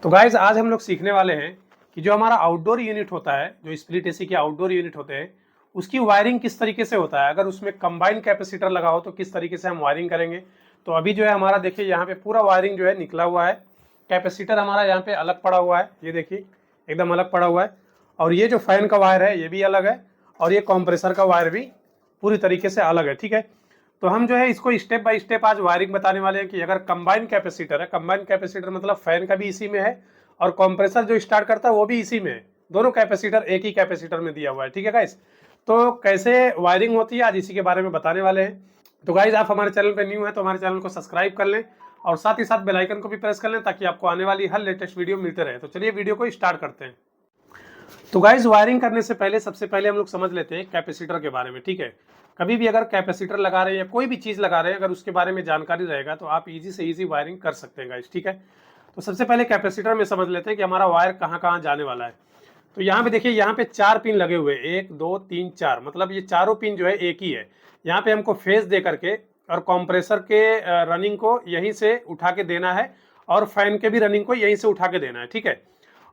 तो गाइज आज हम लोग सीखने वाले हैं कि जो हमारा आउटडोर यूनिट होता है, जो स्प्लिट एसी के आउटडोर यूनिट होते हैं, उसकी वायरिंग किस तरीके से होता है। अगर उसमें कंबाइन कैपेसिटर लगा हो तो किस तरीके से हम वायरिंग करेंगे। तो अभी जो है हमारा देखिए यहाँ पे पूरा वायरिंग जो है निकला हुआ है। कैपेसिटर हमारा यहाँ पे अलग पड़ा हुआ है, ये देखिए एकदम अलग पड़ा हुआ है। और ये जो फैन का वायर है ये भी अलग है, और ये कॉम्प्रेसर का वायर भी पूरी तरीके से अलग है। ठीक है, तो हम जो है इसको स्टेप बाय स्टेप आज वायरिंग बताने वाले हैं कि अगर कंबाइन कैपेसिटर है, कंबाइन कैपेसिटर मतलब फैन का भी इसी में है और कंप्रेसर जो स्टार्ट करता है वो भी इसी में है। दोनों कैपेसिटर एक ही कैपेसिटर में दिया हुआ है। ठीक है गाइस, तो कैसे वायरिंग होती है आज इसी के बारे में बताने वाले हैं। तो गाइस आप हमारे चैनल पे न्यू है तो हमारे चैनल को सब्सक्राइब कर लें और साथ ही साथ बेल आइकन को भी प्रेस कर लें ताकि आपको आने वाली हर लेटेस्ट वीडियो मिलते रहे। तो चलिए वीडियो को स्टार्ट करते हैं। तो गाइस वायरिंग करने से पहले सबसे पहले हम लोग समझ लेते हैं कैपेसिटर के बारे में। ठीक है, कभी भी अगर कैपेसिटर लगा रहे हैं या कोई भी चीज़ लगा रहे हैं, अगर उसके बारे में जानकारी रहेगा तो आप इजी से इजी वायरिंग कर सकते हैं गाइस। ठीक है, तो सबसे पहले कैपेसिटर में समझ लेते हैं कि हमारा वायर कहाँ कहाँ जाने वाला है। तो यहाँ पे देखिए, यहाँ पे 4 पिन लगे हुए हैं, 1 2 3 4, मतलब ये चारों पिन जो है एक ही है। यहाँ पे हमको फेज दे करके और कंप्रेसर के रनिंग को यहीं से उठा के देना है और फैन के भी रनिंग को यहीं से उठा के देना है। ठीक है,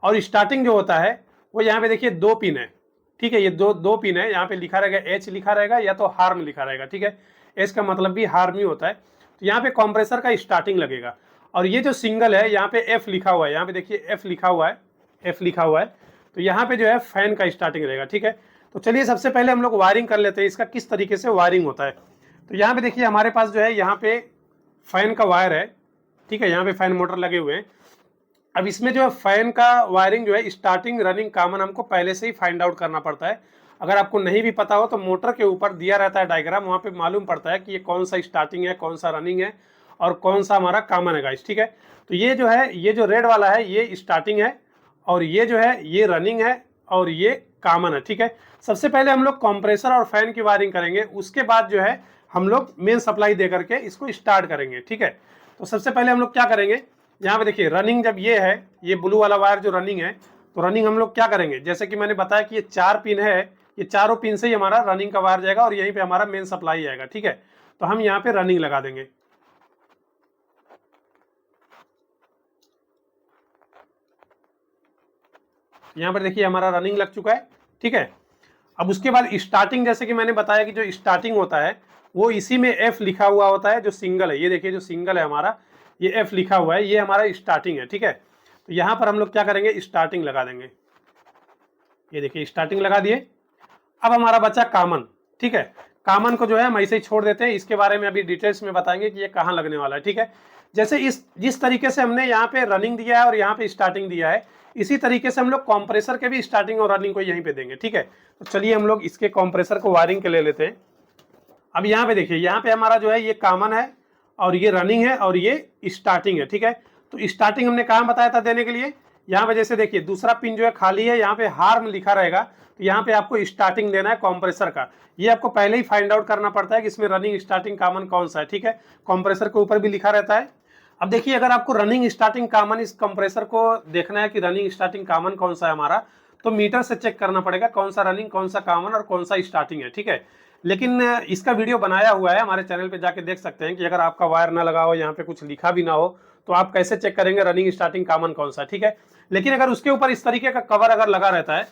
और स्टार्टिंग जो होता है वो यहाँ पे देखिए 2 पिन है। ठीक है, ये दो पिन है, यहाँ पे लिखा रहेगा एच लिखा रहेगा या तो हार्म लिखा रहेगा। ठीक है, एच का मतलब भी हार्म ही होता है। तो यहाँ पे कंप्रेसर का स्टार्टिंग लगेगा और ये जो सिंगल है यहाँ पे एफ लिखा हुआ है, यहाँ पे देखिए एफ लिखा हुआ है, एफ लिखा हुआ है। तो यहाँ पे जो है फैन का स्टार्टिंग रहेगा। ठीक है, तो चलिए सबसे पहले हम लोग वायरिंग कर लेते हैं इसका किस तरीके से वायरिंग होता है। तो यहाँ पे देखिए हमारे पास जो है यहाँ पे फैन का वायर है। ठीक है, यहाँ पे फैन मोटर लगे हुए हैं। अब इसमें जो है फैन का वायरिंग जो है स्टार्टिंग रनिंग कॉमन हमको पहले से ही फाइंड आउट करना पड़ता है। अगर आपको नहीं भी पता हो तो मोटर के ऊपर दिया रहता है डायग्राम, वहाँ पे मालूम पड़ता है कि ये कौन सा स्टार्टिंग है, कौन सा रनिंग है और कौन सा हमारा कॉमन है गाइस। ठीक है, तो ये जो है, ये जो रेड वाला है ये स्टार्टिंग है और ये जो है ये रनिंग है और ये कॉमन है। ठीक है, सबसे पहले हम लोग कंप्रेसर और फैन की वायरिंग करेंगे, उसके बाद जो है हम लोग मेन सप्लाई दे करके इसको स्टार्ट करेंगे। ठीक है, तो सबसे पहले हम लोग क्या करेंगे, यहाँ पे देखिए रनिंग जब ये है, ये ब्लू वाला वायर जो रनिंग है, तो रनिंग हम लोग क्या करेंगे, जैसे कि मैंने बताया कि ये 4 पिन है, ये चारों पिन से ही हमारा रनिंग का वायर जाएगा और यहीं पे हमारा मेन सप्लाई आएगा। ठीक है, तो हम यहाँ पे रनिंग लगा देंगे। यहाँ पर देखिए हमारा रनिंग लग चुका है। ठीक है, अब उसके बाद स्टार्टिंग, जैसे कि मैंने बताया कि जो स्टार्टिंग होता है वो इसी में एफ लिखा हुआ होता है, जो सिंगल है, ये देखिए जो सिंगल है हमारा ये एफ लिखा हुआ है, ये हमारा स्टार्टिंग है। ठीक है, तो यहाँ पर हम लोग क्या करेंगे, स्टार्टिंग लगा देंगे। ये देखिए स्टार्टिंग लगा दिए। अब हमारा बचा कॉमन। ठीक है, कॉमन को जो है हम ऐसे ही छोड़ देते हैं, इसके बारे में अभी डिटेल्स में बताएंगे कि ये कहाँ लगने वाला है। ठीक है, जैसे इस जिस तरीके से हमने यहाँ पे रनिंग दिया है और यहाँ पे स्टार्टिंग दिया है, इसी तरीके से हम लोग कंप्रेसर के भी स्टार्टिंग और रनिंग को यहीं पे देंगे। ठीक है, तो चलिए हम लोग इसके कंप्रेसर को वायरिंग के ले लेते हैं। अब यहाँ पे देखिए, यहाँ पे हमारा जो है ये कॉमन है और ये रनिंग है और ये स्टार्टिंग है। ठीक है, तो स्टार्टिंग हमने कहाँ बताया था देने के लिए, यहाँ पे जैसे देखिए दूसरा पिन जो है खाली है, यहाँ पे हार्म लिखा रहेगा, तो यहाँ पे आपको स्टार्टिंग देना है कंप्रेसर का। ये आपको पहले ही फाइंड आउट करना पड़ता है कि इसमें रनिंग स्टार्टिंग कॉमन कौन सा है। ठीक है, कंप्रेसर के ऊपर भी लिखा रहता है। अब देखिए अगर आपको रनिंग स्टार्टिंग कॉमन इस कंप्रेसर को देखना है कि रनिंग स्टार्टिंग कॉमन कौन सा है हमारा, तो मीटर से चेक करना पड़ेगा कौन सा रनिंग, कौन सा कॉमन और कौन सा स्टार्टिंग है। ठीक है, लेकिन इसका वीडियो बनाया हुआ है, हमारे चैनल पे जाके देख सकते हैं कि अगर आपका वायर ना लगा हो, यहाँ पे कुछ लिखा भी ना हो, तो आप कैसे चेक करेंगे रनिंग स्टार्टिंग कॉमन कौन सा। ठीक है, लेकिन अगर उसके ऊपर इस तरीके का कवर अगर लगा रहता है,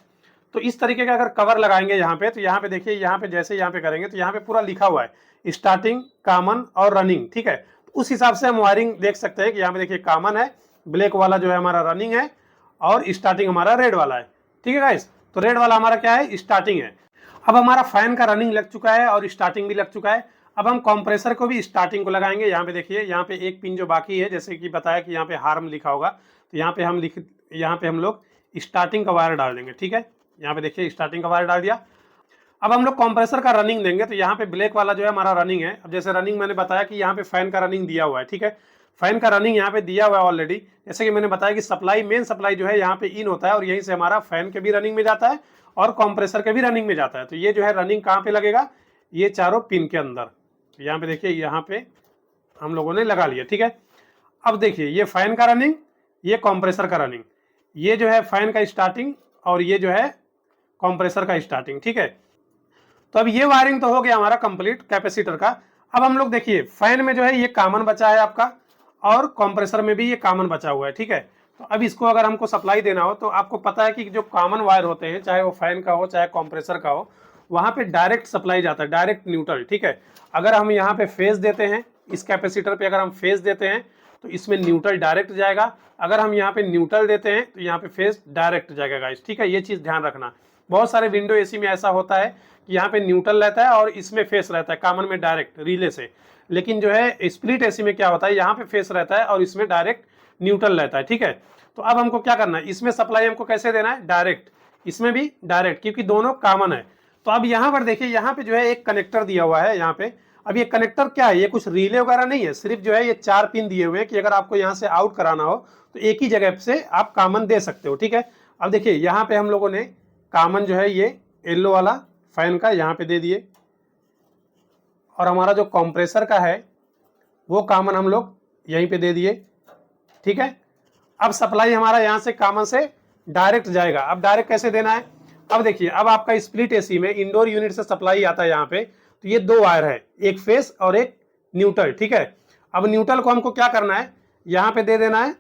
तो इस तरीके का अगर कवर लगाएंगे यहाँ पे, तो यहाँ पे देखिए, यहाँ पे जैसे यहाँ पे करेंगे तो यहाँ पे पूरा लिखा हुआ है स्टार्टिंग कॉमन और रनिंग। ठीक है, तो उस हिसाब से हम वायरिंग देख सकते हैं कि यहाँ पे देखिए कॉमन है, ब्लैक वाला जो है हमारा रनिंग है और स्टार्टिंग हमारा रेड वाला है। ठीक है गाइस, तो रेड वाला हमारा क्या है, स्टार्टिंग है। अब हमारा फैन का रनिंग लग चुका है और स्टार्टिंग भी लग चुका है। अब हम कंप्रेसर को भी स्टार्टिंग को लगाएंगे। यहाँ पे देखिए, यहाँ पे एक पिन जो बाकी है, जैसे कि बताया कि यहाँ पे हार्म लिखा होगा, तो यहाँ पे हम लोग स्टार्टिंग का वायर डाल देंगे। ठीक है, यहाँ पे देखिए स्टार्टिंग का वायर डाल दिया। अब हम लोग कंप्रेसर का रनिंग देंगे, तो यहाँ पे ब्लैक वाला जो है हमारा रनिंग है। अब जैसे रनिंग मैंने बताया कि यहाँ पे फैन का रनिंग दिया हुआ है। ठीक है, फैन का रनिंग यहाँ पे दिया हुआ है ऑलरेडी। जैसे कि मैंने बताया कि सप्लाई, मेन सप्लाई जो है यहाँ पे इन होता है और यहीं से हमारा फैन के भी रनिंग में जाता है और कंप्रेसर के भी रनिंग में जाता है। तो ये जो है रनिंग कहाँ पे लगेगा, ये चारों पिन के अंदर। तो यहाँ पे देखिए, यहाँ पे हम लोगों ने लगा लिया। ठीक है, अब देखिए ये फैन का रनिंग, ये कंप्रेसर का रनिंग, ये जो है फैन का स्टार्टिंग और ये जो है कंप्रेसर का स्टार्टिंग। ठीक है, तो अब ये वायरिंग तो हो गया हमारा कंप्लीट कैपेसिटर का। अब हम लोग देखिए फैन में जो है ये कॉमन बचा है आपका और कंप्रेसर में भी ये कॉमन बचा हुआ है। ठीक है, तो अब इसको अगर हमको सप्लाई देना हो तो आपको पता है कि जो कॉमन वायर होते हैं, चाहे वो फैन का हो चाहे कंप्रेसर का हो, वहां पे डायरेक्ट सप्लाई जाता है, डायरेक्ट न्यूट्रल। ठीक है, अगर हम यहाँ पे फेज देते हैं, इस कैपेसिटर पे अगर हम फेज देते हैं तो इसमें न्यूट्रल डायरेक्ट जाएगा, अगर हम यहाँ पे न्यूट्रल देते हैं तो यहाँ पे फेज डायरेक्ट जाएगा गाइस। ठीक है, ये चीज ध्यान रखना। बहुत सारे विंडो एसी में ऐसा होता है कि यहाँ पे न्यूट्रल रहता है और इसमें फेस रहता है, कॉमन में डायरेक्ट रिले से। लेकिन जो है स्प्लिट एसी में क्या होता है, यहाँ पे फेस रहता है और इसमें डायरेक्ट न्यूट्रल रहता है। ठीक है, तो अब हमको क्या करना है, इसमें सप्लाई हमको कैसे देना है, डायरेक्ट, इसमें भी डायरेक्ट, क्योंकि दोनों कॉमन है। तो अब यहाँ पर देखिए, यहाँ पे जो है एक कनेक्टर दिया हुआ है यहाँ पे। अब ये कनेक्टर क्या है, ये कुछ रिले वगैरह नहीं है, सिर्फ जो है ये 4 पिन दिए हुए हैं कि अगर आपको यहाँ से आउट कराना हो तो एक ही जगह से आप कॉमन दे सकते हो। ठीक है, अब देखिए यहाँ पे हम लोगों ने कॉमन जो है ये येलो वाला फैन का यहाँ पे दे दिए, और हमारा जो कंप्रेसर का है वो कॉमन हम लोग यहीं पे दे दिए। ठीक है, अब सप्लाई हमारा यहाँ से कॉमन से डायरेक्ट जाएगा। अब डायरेक्ट कैसे देना है, अब देखिए, अब आपका स्प्लिट एसी में इंडोर यूनिट से सप्लाई आता है यहाँ पे, तो ये 2 वायर है, एक फेस और एक न्यूट्रल। ठीक है, अब न्यूट्रल को हमको क्या करना है, यहाँ पे दे देना है।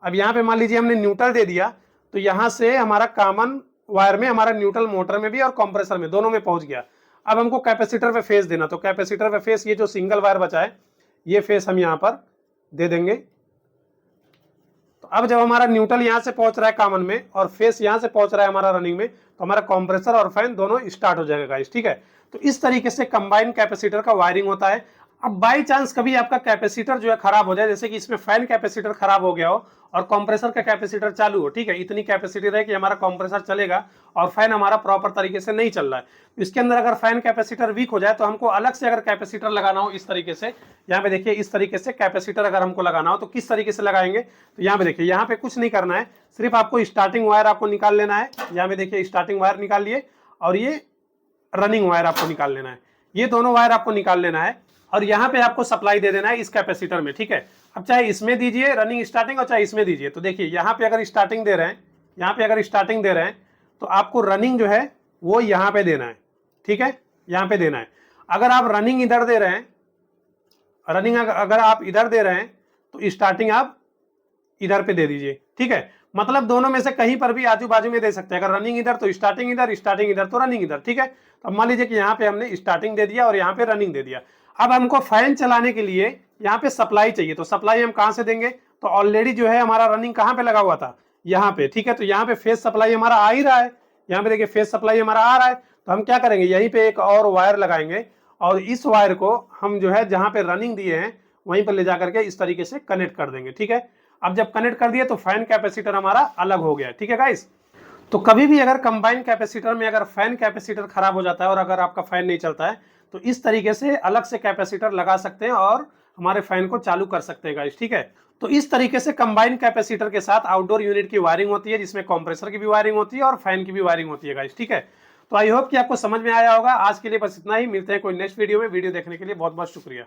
अब यहाँ पे मान लीजिए हमने न्यूट्रल दे दिया, तो यहाँ से हमारा कॉमन वायर में हमारा न्यूट्रल मोटर में भी और कंप्रेसर में दोनों में पहुंच गया। अब हमको कैपेसिटर पे फेस देना, तो कैपेसिटर पे फेस, ये जो सिंगल वायर बचा है ये फेस हम यहाँ पर दे देंगे। तो अब जब हमारा न्यूट्रल यहाँ से पहुंच रहा है कॉमन में और फेस यहाँ से पहुंच रहा है हमारा रनिंग में, तो हमारा कंप्रेसर और फैन दोनों स्टार्ट हो जाएगा गाइस। ठीक है, तो इस तरीके से कंबाइन कैपेसिटर का वायरिंग होता है। अब बाई चांस कभी आपका कैपेसिटर जो है खराब हो जाए, जैसे कि इसमें फैन कैपेसिटर खराब हो गया हो और कंप्रेसर का कैपेसिटर चालू हो, ठीक है, इतनी कैपेसिटी है कि हमारा कंप्रेसर चलेगा और फैन हमारा प्रॉपर तरीके से नहीं चल रहा है, इसके अंदर अगर फैन कैपेसिटर वीक हो जाए तो हमको अलग से अगर कैपेसिटर लगाना हो, इस तरीके से, यहाँ पे देखिए इस तरीके से कैपेसिटर अगर हमको लगाना हो तो किस तरीके से लगाएंगे, तो यहाँ पे देखिए, यहाँ पे कुछ नहीं करना है, सिर्फ आपको स्टार्टिंग वायर आपको निकाल लेना है। यहाँ पे देखिए स्टार्टिंग वायर निकाल लिए और ये रनिंग वायर आपको निकाल लेना है, ये दोनों वायर आपको निकाल लेना है और यहाँ पे आपको सप्लाई दे देना है इस कैपेसिटर में। ठीक है, अब चाहे इसमें दीजिए रनिंग स्टार्टिंग और चाहे इसमें दीजिए। तो देखिए यहाँ पे अगर स्टार्टिंग दे रहे हैं, यहाँ पे अगर स्टार्टिंग दे रहे हैं तो आपको रनिंग जो है वो यहाँ पे देना है। ठीक है, यहाँ पे देना है। अगर आप रनिंग इधर दे रहे हैं, रनिंग अगर आप इधर दे रहे हैं तो स्टार्टिंग आप इधर पे दे दीजिए। ठीक है, मतलब दोनों में से कहीं पर भी आजू बाजू में दे सकते हैं, अगर रनिंग इधर तो स्टार्टिंग इधर, स्टार्टिंग इधर तो रनिंग इधर। ठीक है, तो मान लीजिए कि यहाँ पे हमने स्टार्टिंग दे दिया और यहाँ पे रनिंग दे दिया। अब हमको फैन चलाने के लिए यहाँ पे सप्लाई चाहिए, तो सप्लाई हम कहाँ से देंगे, तो ऑलरेडी जो है हमारा रनिंग कहाँ पे लगा हुआ था, यहाँ पे। ठीक है, तो यहाँ पे फेस सप्लाई हमारा आ ही रहा है, यहाँ पे देखिए फेस सप्लाई हमारा आ रहा है, तो हम क्या करेंगे, यहीं पे एक और वायर लगाएंगे और इस वायर को हम जो है जहाँ पे रनिंग दिए हैं वहीं पर ले जाकर के इस तरीके से कनेक्ट कर देंगे। ठीक है, अब जब कनेक्ट कर दिए तो फैन कैपेसिटर हमारा अलग हो गया। ठीक है गाइस, तो कभी भी अगर कंबाइन कैपेसिटर में अगर फैन कैपेसिटर खराब हो जाता है और अगर आपका फैन नहीं चलता है तो इस तरीके से अलग से कैपेसिटर लगा सकते हैं और हमारे फैन को चालू कर सकते हैं गाइस। ठीक है, तो इस तरीके से कंबाइन कैपेसिटर के साथ आउटडोर यूनिट की वायरिंग होती है, जिसमें कंप्रेसर की भी वायरिंग होती है और फैन की भी वायरिंग होती है गाइस। ठीक है, तो आई होप कि आपको समझ में आया होगा। आज के लिए बस इतना ही, मिलते हैं कोई नेक्स्ट वीडियो में। वीडियो देखने के लिए बहुत बहुत शुक्रिया।